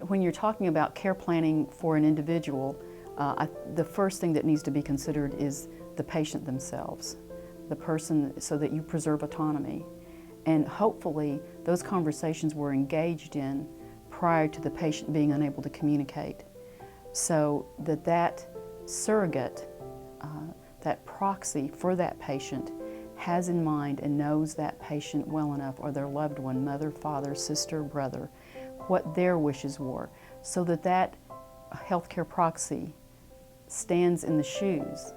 when you're talking about care planning for an individual, the first thing that needs to be considered is the patient themselves, the person, so that you preserve autonomy. And hopefully those conversations were engaged in prior to the patient being unable to communicate, so that that surrogate, that proxy for that patient, has in mind and knows that patient well enough, or their loved one, mother, father, sister, brother, what their wishes were, so that that healthcare proxy stands in the shoes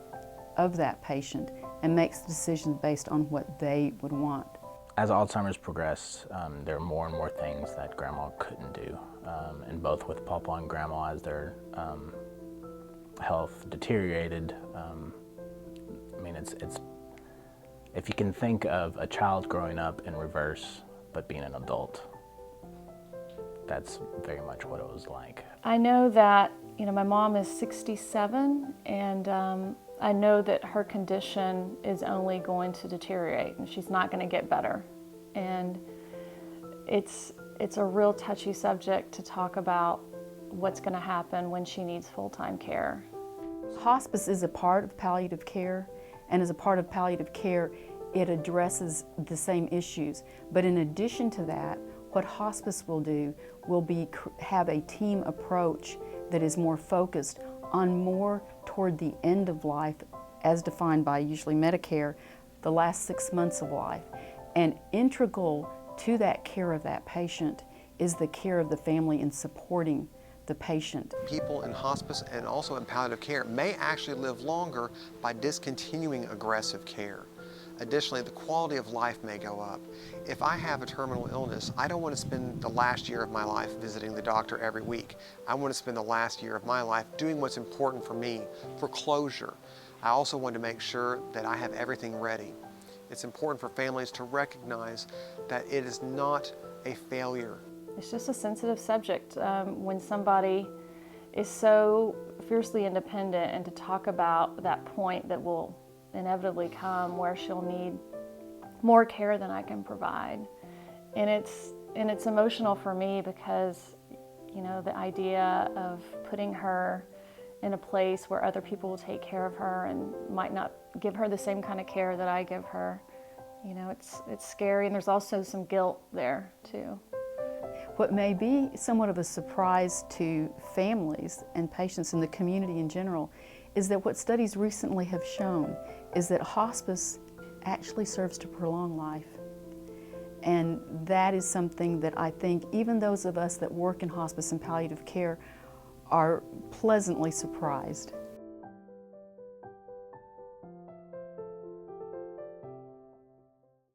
of that patient and makes decisions based on what they would want. As Alzheimer's progressed, there are more and more things that Grandma couldn't do, and both with Papa and Grandma, as their health deteriorated. I mean, it's if you can think of a child growing up in reverse but being an adult, that's very much what it was like. I know that, my mom is 67, and I know that her condition is only going to deteriorate and she's not going to get better. And it's a real touchy subject to talk about what's going to happen when she needs full-time care. Hospice is a part of palliative care, and as a part of palliative care, it addresses the same issues. But in addition to that, what hospice will do will have a team approach that is more focused on more toward the end of life, as defined by usually Medicare, the last 6 months of life. And integral to that care of that patient is the care of the family in supporting the patient. People in hospice and also in palliative care may actually live longer by discontinuing aggressive care. Additionally, the quality of life may go up. If I have a terminal illness, I don't want to spend the last year of my life visiting the doctor every week. I want to spend the last year of my life doing what's important for me, for closure. I also want to make sure that I have everything ready. It's important for families to recognize that it is not a failure. It's just a sensitive subject when somebody is so fiercely independent, and to talk about that point that will inevitably come where she'll need more care than I can provide. And it's emotional for me because, the idea of putting her in a place where other people will take care of her and might not give her the same kind of care that I give her, it's scary, and there's also some guilt there too. What may be somewhat of a surprise to families and patients in the community in general is that what studies recently have shown is that hospice actually serves to prolong life. And that is something that I think even those of us that work in hospice and palliative care are pleasantly surprised.